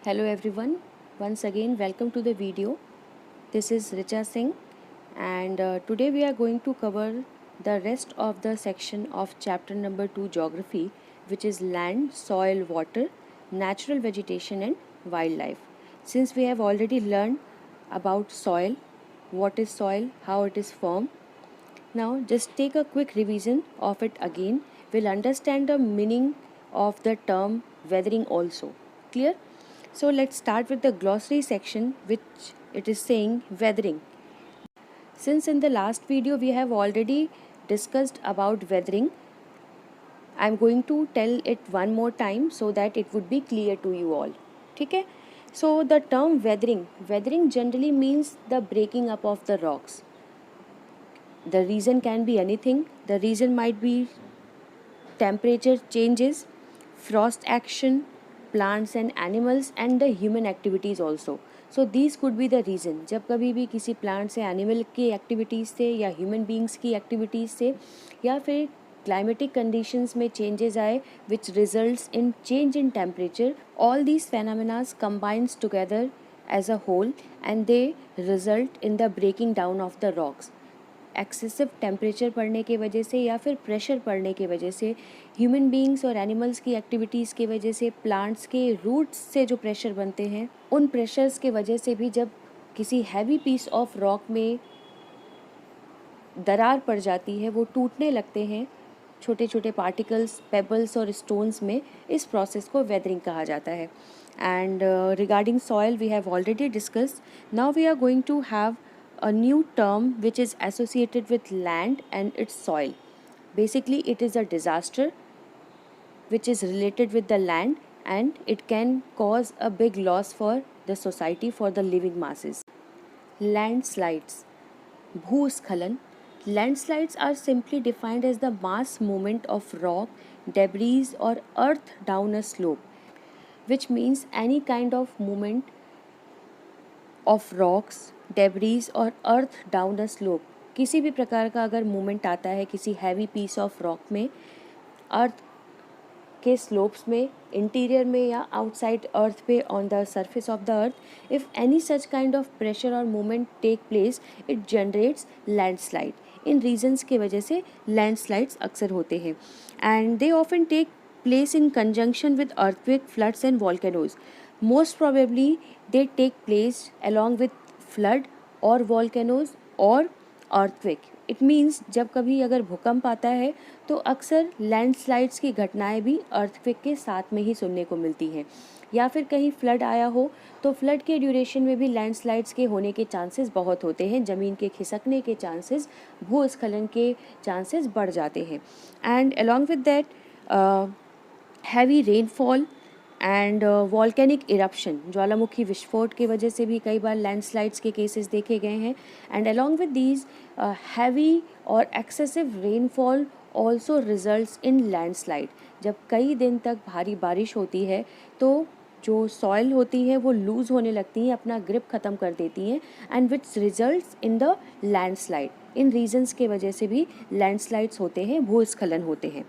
Hello everyone, once again welcome to the video. This is Richa Singh and today we are going to cover the rest of the section of chapter number 2 geography, which is land, soil, water, natural vegetation and wildlife. Since we have already learned about soil, what is soil, how it is formed, now just take a quick revision of it again. We'll understand the meaning of the term weathering also. Clear? So let's start with the glossary section, which it is saying weathering. Since in the last video we have already discussed about weathering, I'm going to tell it one more time so that it would be clear to you all. Okay? So the term weathering generally means the breaking up of the rocks. The reason can be anything. The reason might be temperature changes, frost action, plants and animals and the human activities also. So these could be the reason. जब कभी भी किसी plant से animal की activities से या human beings की activities से या फिर climatic conditions में changes आए which results in change in temperature, all these phenomena combines together as a whole and they result in the breaking down of the rocks. Excessive temperature पड़ने की वजह से या फिर प्रेशर पड़ने की वजह से ह्यूमन बीइंग्स और एनिमल्स की एक्टिविटीज़ की वजह से प्लांट्स के रूट्स से जो प्रेशर बनते हैं उन प्रेशर्स के वजह से भी जब किसी हैवी पीस ऑफ रॉक में दरार पड़ जाती है वो टूटने लगते हैं छोटे छोटे पार्टिकल्स पेबल्स और स्टोन्स में. इस प्रोसेस को वेदरिंग कहा जाता है. And regarding soil we have already discussed. Now we are going to have a new term which is associated with land and its soil. Basically, it is a disaster which is related with the land and it can cause a big loss for the society, for the living masses. Landslides. Bhooskhalan. Landslides are simply defined as the mass movement of rock, debris or earth down a slope, which means any kind of movement of rocks, debris और earth down the slope. किसी भी प्रकार का अगर movement आता है किसी heavy piece of rock में, अर्थ के स्लोप्स में, इंटीरियर में या आउटसाइड अर्थ पे on the surface of the earth, if any such kind of pressure और movement take place it generates landslide. In reasons की वजह से लैंडस्लाइड्स अक्सर होते हैं and they often take place in conjunction with earthquake, floods and volcanoes. Most probably they take place along with flood or volcanoes or earthquake. It means जब कभी अगर भूकंप आता है तो अक्सर लैंडस्लाइड्स की घटनाएं भी अर्थक्वेक के साथ में ही सुनने को मिलती हैं. या फिर कहीं फ्लड आया हो तो फ्लड के ड्यूरेशन में भी लैंडस्लाइड्स के होने के चांसेस बहुत होते हैं. ज़मीन के खिसकने के चांसेस, भूस्खलन के चांसेस बढ़ जाते हैं. And along with that heavy rainfall and volcanic eruption, ज्वालामुखी विस्फोट की वजह से भी कई बार लैंडस्लाइड्स के केसेस देखे गए हैं. And along with these heavy और excessive rainfall also results in landslide. जब कई दिन तक भारी बारिश होती है तो जो सॉइल होती है वो लूज़ होने लगती हैं, अपना ग्रिप ख़त्म कर देती हैं and which results in the landslide. In regions के वजह से भी लैंडस्लाइड्स होते हैं, भूस्खलन होते हैं.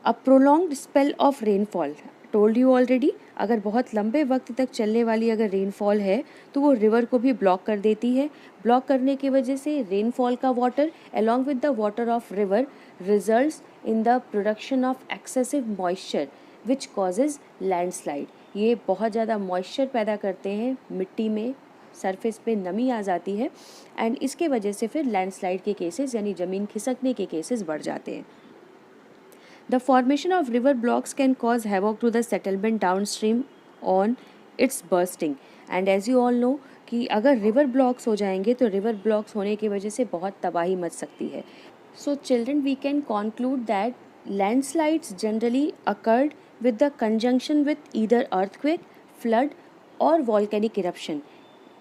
A prolonged spell of rainfall, told you already, अगर बहुत लंबे वक्त तक चलने वाली अगर रेनफॉल है तो वो रिवर को भी ब्लॉक कर देती है. ब्लॉक करने की वजह से रेनफॉल का water along with the water of river results in the production of excessive moisture which causes landslide. ये बहुत ज़्यादा मॉइस्चर पैदा करते हैं, मिट्टी में सरफेस पे नमी आ जाती है एंड इसके वजह से फिर लैंडस्लाइड के केसेस यानी ज़मीन खिसकने के केसेस बढ़ जाते हैं. The formation of river blocks can cause havoc to the settlement downstream on its bursting. And as you all know कि अगर river blocks हो जाएंगे तो river blocks होने की वजह से बहुत तबाही मच सकती है. So children, we can conclude that landslides generally occurred with the conjunction with either earthquake, flood or volcanic eruption.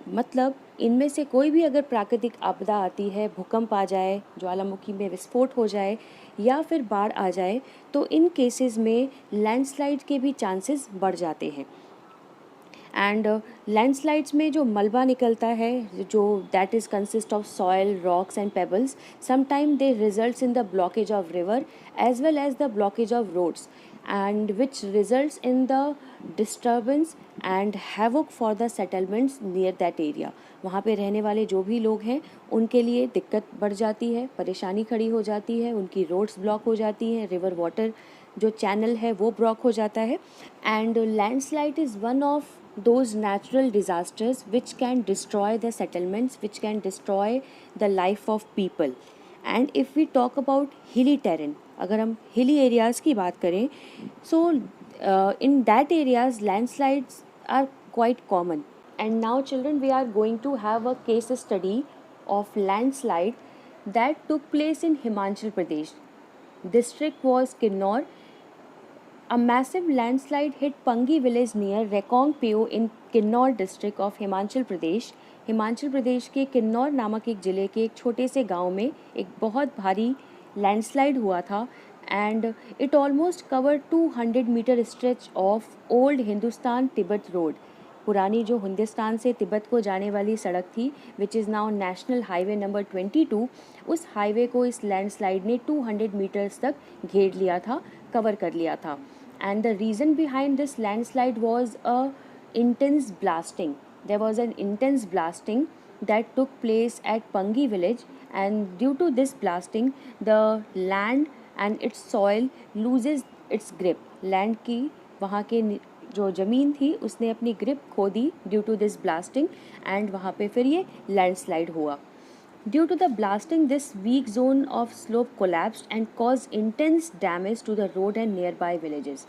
मतलब इनमें से कोई भी अगर प्राकृतिक आपदा आती है, भूकंप आ जाए, ज्वालामुखी में विस्फोट हो जाए या फिर बाढ़ आ जाए तो इन केसेस में लैंडस्लाइड के भी चांसेस बढ़ जाते हैं. एंड लैंडस्लाइड्स में जो मलबा निकलता है जो that is consist of soil, rocks and pebbles, sometime they results in the blockage of river as well as the blockage of roads. and which results in the disturbance and havoc for the settlements near that area. वहाँ पे रहने वाले जो भी लोग हैं उनके लिए दिक्कत बढ़ जाती है, परेशानी खड़ी हो जाती है, उनकी रोड्स ब्लॉक हो जाती हैं, रिवर वाटर जो चैनल है वो ब्लॉक हो जाता है. And landslide is one of those natural disasters which can destroy the settlements, which can destroy the life of people. And if we talk about hilly terrain, अगर हम hilly areas की बात करें, so in that areas landslides are quite common. And now children, we are going to have a case study of landslide that took place in Himachal Pradesh. District was Kinnaur. A massive landslide hit Pangi village near Rekong Peo in Kinnaur district of Himachal Pradesh. Himachal Pradesh के किन्नौर नामक एक ज़िले के एक छोटे से गांव में एक बहुत भारी लैंडस्लाइड हुआ था and it almost cover 200 metre stretch of old Hindustan Tibet road. पुरानी जो हिंदुस्तान से तिब्बत को जाने वाली सड़क थी which is now national highway number 22, उस हाईवे को इस लैंडस्लाइड ने 200 मीटर्स तक घेर लिया था, कवर कर लिया था. And the reason behind this landslide was a intense blasting. There was an intense blasting that took place at Pangi village, and due to this blasting, the land and its soil loses its grip. Land की वहाँ के जो ज़मीन थी उसने अपनी grip खो दी due to this blasting, and वहाँ पे फिर ये landslide हुआ. Due to the blasting, this weak zone of slope collapsed and caused intense damage to the road and nearby villages.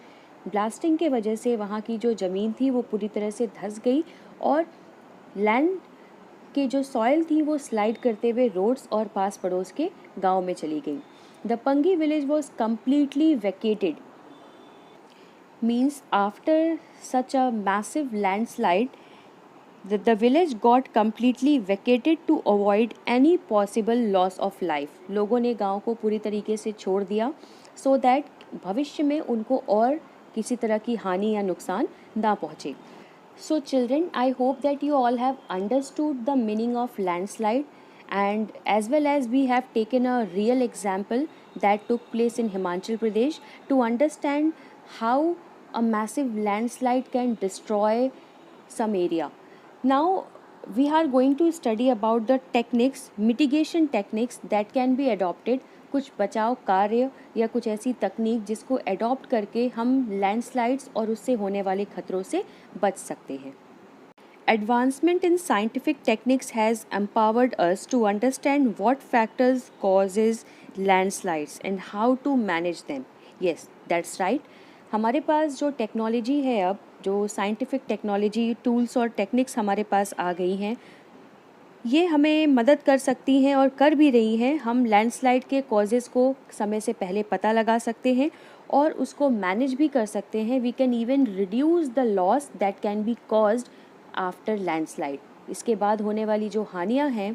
Blasting के वजह से वहाँ की जो ज़मीन थी वो पूरी तरह से धंस गई और लैंड के जो सॉइल थी वो स्लाइड करते हुए रोड्स और पास पड़ोस के गांव में चली गई. The Pangi village was completely vacated. Means after such a massive landslide, the village got completely vacated to avoid any possible loss of life. लोगों ने गांव को पूरी तरीके से छोड़ दिया so that भविष्य में उनको और किसी तरह की हानि या नुकसान ना पहुँचे. So children, I hope that you all have understood the meaning of landslide, and as well as we have taken a real example that took place in Himachal Pradesh to understand how a massive landslide can destroy some area. Now we are going to study about the techniques, mitigation techniques that can be adopted. कुछ बचाव कार्य या कुछ ऐसी तकनीक जिसको adopt करके हम लैंडस्लाइड्स और उससे होने वाले खतरों से बच सकते हैं. Advancement in scientific techniques has empowered us to understand what factors causes landslides and how to manage them. Yes, that's right. हमारे पास जो टेक्नोलॉजी है, अब जो साइंटिफिक टेक्नोलॉजी टूल्स और टेक्निक्स हमारे पास आ गई हैं, ये हमें मदद कर सकती हैं और कर भी रही हैं. हम लैंडस्लाइड के कॉजेज़ को समय से पहले पता लगा सकते हैं और उसको मैनेज भी कर सकते हैं. We can even reduce the loss that can be caused after landslide. इसके बाद होने वाली जो हानियाँ हैं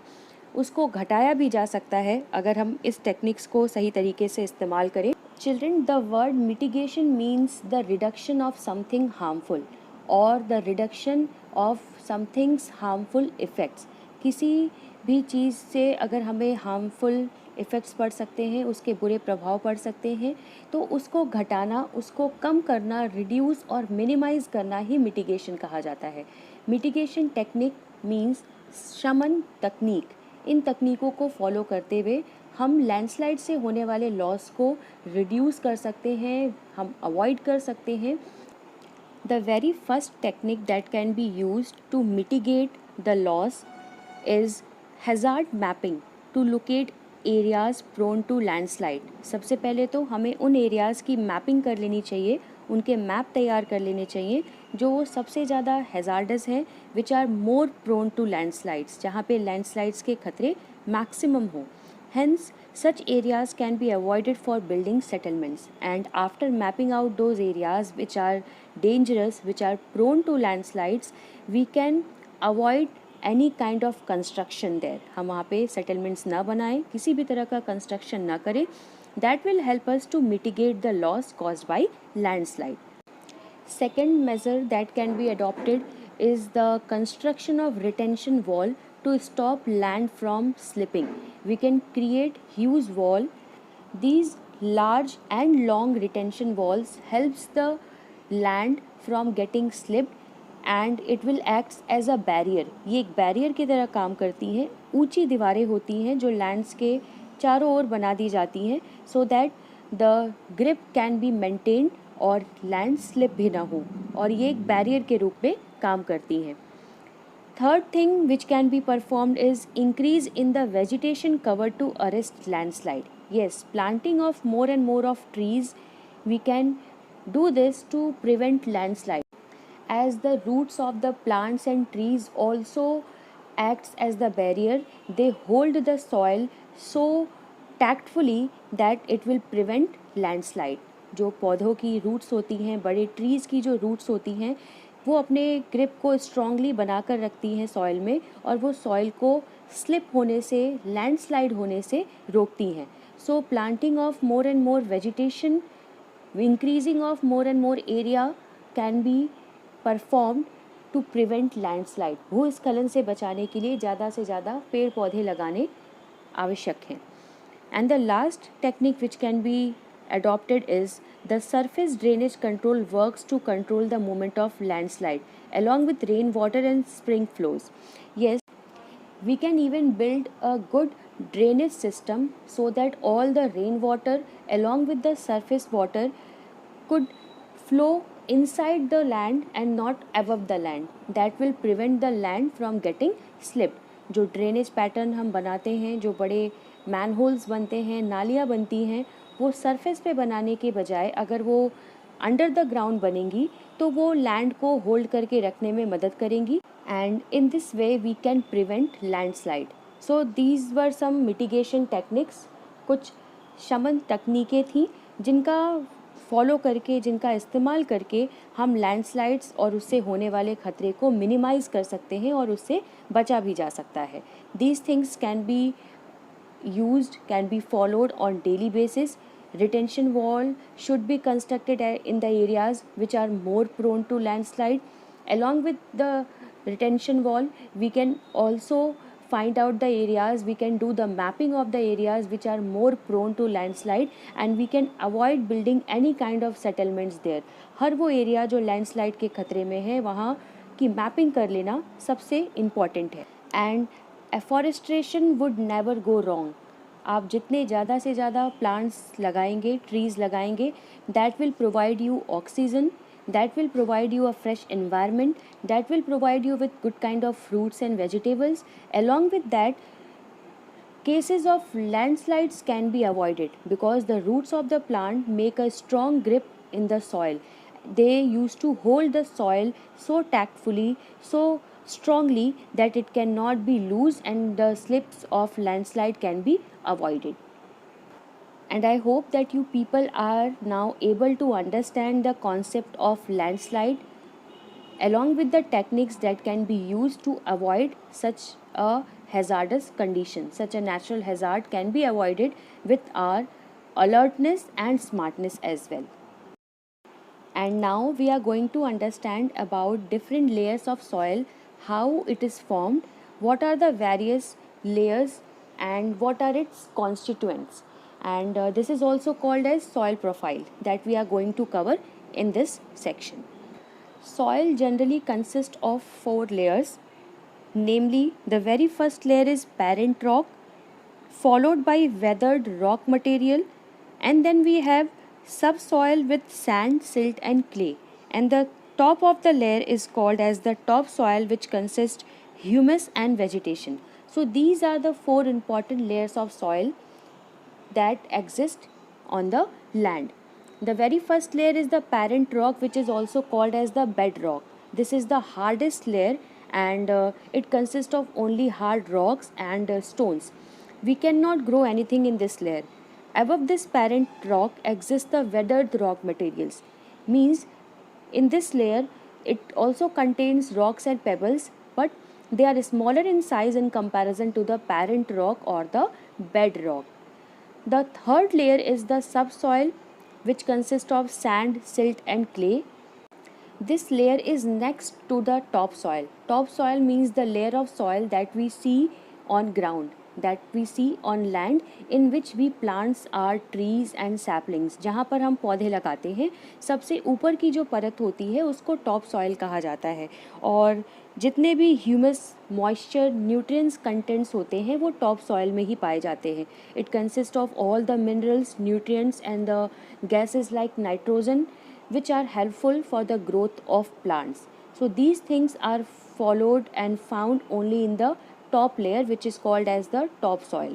उसको घटाया भी जा सकता है अगर हम इस टेक्निक्स को सही तरीके से इस्तेमाल करें. Children, the word mitigation means the reduction of something harmful और the reduction of something's harmful effects. किसी भी चीज़ से अगर हमें हार्मफुल इफ़ेक्ट्स पड़ सकते हैं, उसके बुरे प्रभाव पड़ सकते हैं, तो उसको घटाना, उसको कम करना, रिड्यूस और मिनिमाइज़ करना ही मिटिगेशन कहा जाता है. मिटिगेशन टेक्निक मीन्स शमन तकनीक. इन तकनीकों को फॉलो करते हुए हम लैंडस्लाइड से होने वाले लॉस को रिड्यूस कर सकते हैं, हम अवॉइड कर सकते हैं. The very first technique that can be used to mitigate the loss is hazard mapping to locate areas prone to landslide. सबसे पहले तो हमें उन एरियाज़ की मैपिंग कर लेनी चाहिए, उनके मैप तैयार कर लेने चाहिए जो सबसे ज़्यादा हैज़ार्डस हैं, which are more prone to landslides, जहाँ पे लैंडस्लाइड्स के खतरे मैक्सिमम हों. Hence, such areas can be avoided for building settlements. And after mapping out those areas which are dangerous, which are prone to landslides, we can avoid any kind of construction there. हम वहाँ पे settlements ना बनाएं, किसी भी तरह का construction ना करें. That will help us to mitigate the loss caused by landslide. Second measure that can be adopted is the construction of retention wall to stop land from slipping. We can create huge wall. These large and long retention walls helps the land from getting slipped and it will act as a barrier. ये एक barrier की तरह काम करती हैं. ऊंची दीवारें होती हैं जो लैंड्स के चारों ओर बना दी जाती हैं so that the grip can be maintained और लैंड स्लिप भी ना हो, और ये एक बैरियर के रूप में काम करती हैं. Third thing which can be performed is increase in the vegetation cover to arrest landslide. Yes, planting of more and more of trees, we can do this to prevent landslide. As the roots of the plants and trees also acts as the barrier, they hold the soil so tactfully that it will prevent landslide. जो पौधों की roots होती हैं, बड़े trees की जो roots होती हैं, वो अपने ग्रिप को स्ट्रांगली बनाकर रखती हैं सॉइल में और वो सॉइल को स्लिप होने से, लैंडस्लाइड होने से रोकती हैं. So planting of more and more vegetation, increasing of more and more area can be performed to prevent landslide. भूस्खलन से बचाने के लिए ज़्यादा से ज़्यादा पेड़ पौधे लगाने आवश्यक हैं. And the last technique which can be adopted is the surface drainage control works to control the movement of landslide along with rainwater and spring flows. Yes, we can even build a good drainage system so that all the rainwater along with the surface water could flow inside the land and not above the land. That will prevent the land from getting slipped. जो drainage pattern हम बनाते हैं, जो बड़े manholes बनते हैं, नालियाँ बनती हैं, वो सरफेस पे बनाने के बजाय अगर वो अंडर द ग्राउंड बनेंगी तो वो लैंड को होल्ड करके रखने में मदद करेंगी. And in this way we can prevent landslide. So these were some mitigation techniques. कुछ शमन तकनीकें थी जिनका फॉलो करके, जिनका इस्तेमाल करके हम लैंडस्लाइड्स और उससे होने वाले खतरे को मिनिमाइज़ कर सकते हैं और उससे बचा भी जा सकता है. These things can be used, can be followed on daily basis. Retention wall should be constructed in the areas which are more prone to landslide. Along with the retention wall, we can also find out the areas, we can do the mapping of the areas which are more prone to landslide and we can avoid building any kind of settlements there. हर वो area जो landslide के खतरे में है वहाँ की mapping कर लेना सबसे इम्पॉर्टेंट है. And afforestation would never go wrong. आप जितने ज़्यादा से ज़्यादा प्लांट्स लगाएंगे, ट्रीज़ लगाएंगे, that will provide you oxygen, that will provide you a fresh environment, that will provide you with good kind of fruits and vegetables. Along with that, cases of landslides can be avoided because the roots of the plant make a strong grip in the soil. They used to hold the soil so tactfully, so strongly that it cannot be loose and the slips of landslide can be avoided. And I hope that you people are now able to understand the concept of landslide along with the techniques that can be used to avoid such a hazardous condition. Such a natural hazard can be avoided with our alertness and smartness as well. And now we are going to understand about different layers of soil, how it is formed, what are the various layers and what are its constituents. And this is also called as soil profile that we are going to cover in this section. Soil generally consists of 4 layers, namely the very first layer is parent rock, followed by weathered rock material, and then we have subsoil with sand, silt and clay, and the top of the layer is called as the topsoil, which consists humus and vegetation. So these are the 4 important layers of soil that exist on the land. The very first layer is the parent rock, which is also called as the bedrock. This is the hardest layer and it consists of only hard rocks and stones. We cannot grow anything in this layer. Above this parent rock exists the weathered rock materials. Means in this layer it also contains rocks and pebbles, but they are smaller in size in comparison to the parent rock or the bedrock. The third layer is the subsoil, which consists of sand, silt and clay. This layer is next to the topsoil. Topsoil means the layer of soil that we see on ground. that we see on land in which we plants our trees and saplings, जहाँ पर हम पौधे लगाते हैं, सबसे ऊपर की जो परत होती है उसको टॉप सॉइल कहा जाता है। और जितने भी ह्यूमस, मॉइस्चर, न्यूट्रिएंट्स कंटेंट्स होते हैं वो टॉप सॉइल में ही पाए जाते हैं। It consist of all the minerals, nutrients and the gases like nitrogen which are helpful for the growth of plants. So these things are followed and found only in the top layer, which is called as the topsoil.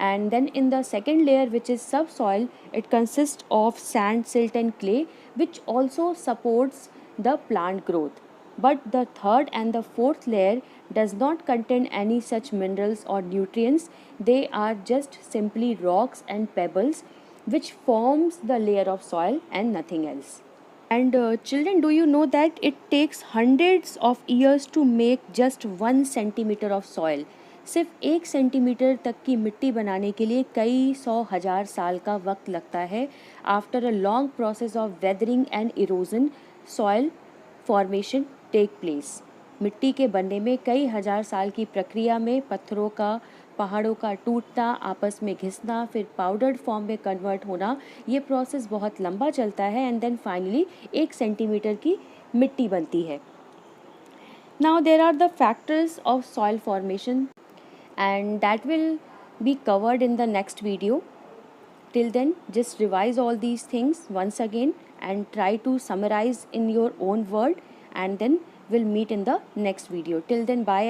And then in the second layer, which is subsoil, it consists of sand, silt and clay, which also supports the plant growth. But the third and the fourth layer does not contain any such minerals or nutrients. They are just simply rocks and pebbles which forms the layer of soil and nothing else. And children, do you know that it takes hundreds of years to make just 1 centimeter of soil? सिर्फ 1 centimetre तक की मिट्टी बनाने के लिए कई 100,000 साल का वक्त लगता है। After a long process of weathering and erosion, soil formation take place. मिट्टी के बनने में कई हजार साल की प्रक्रिया में पत्थरों का, पहाड़ों का टूटना, आपस में घिसना, फिर पाउडर्ड फॉर्म में कन्वर्ट होना, ये प्रोसेस बहुत लंबा चलता है एंड देन फाइनली 1 सेंटीमीटर की मिट्टी बनती है। Now there are the factors of soil formation and that will be covered in the next video. Till then, just revise all these things once again and try to summarize in your own word, and then we'll meet in the next video. Till then, bye.